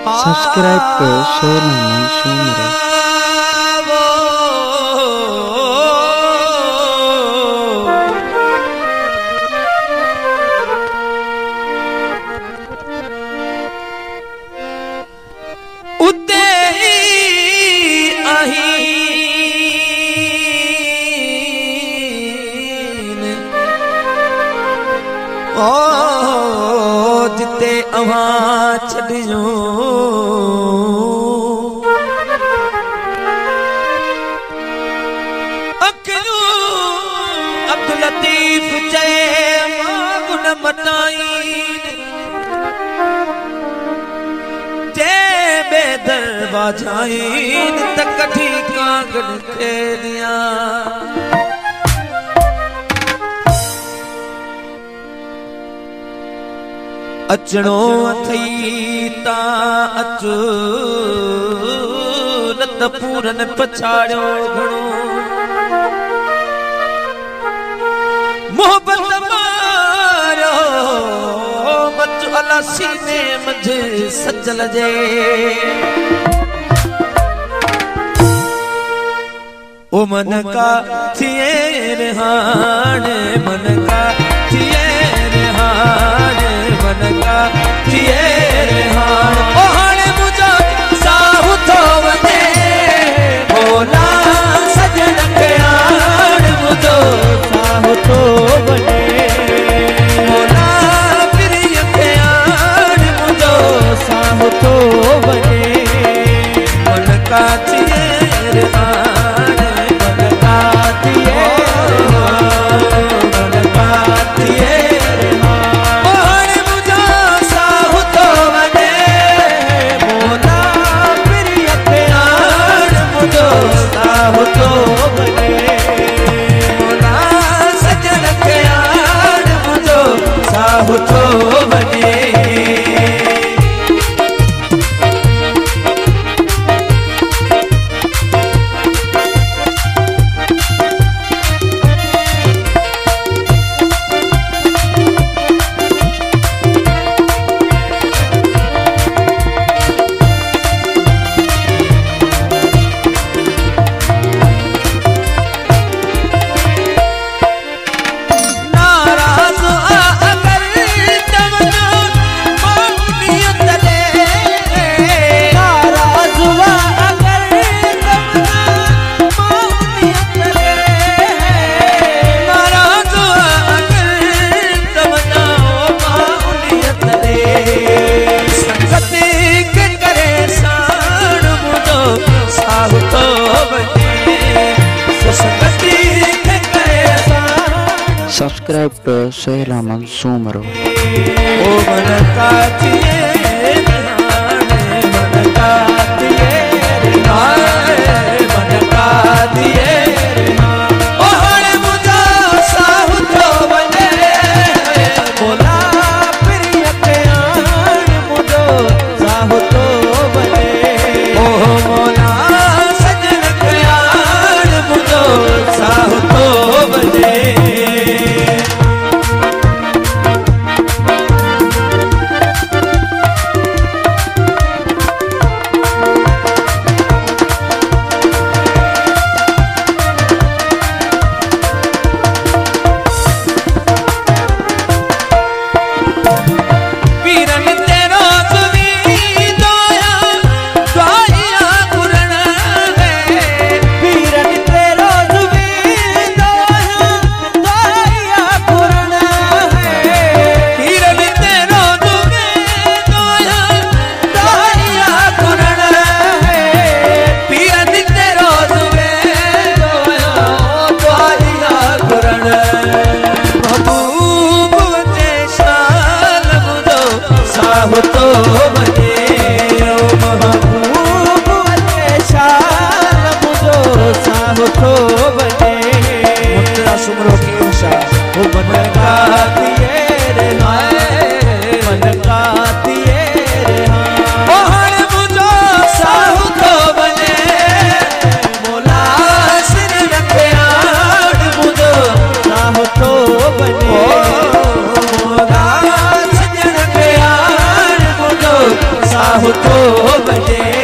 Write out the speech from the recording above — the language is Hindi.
सब्सक्राइब कर शेयर नहीं सुन जिते अवां छॾियो अखियूं अब्दुल लतीफ़ चए मां गुन मटाईन जे बेदर बाजाइन त कठी कांगड़ खे ॾियां अचणो अथई ता अच न त पूरन पछाड़ियो घणो मोहब्बत मारियो मच अला सीने मुझे सजल जे ओ मन का थिए हाणे मन का थिए हाणे मन का थिए हाणे ओ हाणे मुझो साहु थो वञे भोला सजन खे हाणे मुझो साहु थो वञे भोला प्रिय खे हाणे मुझो साहु थो वञे मन का थिए हाणे मन का थिए मन का थिए सब्सक्राइब कर शेयर नहीं सुन ओ मन का थिए मन का थिए मन का थिए ओ हाणे मुझो साहु थो वञे भोला प्रिय खे हाणे मुझो साहु थो वञे ओ भोला सजन खे हाणे मुझो साहु थो वञे वीरन तेरो सुवीदो साहु तो बने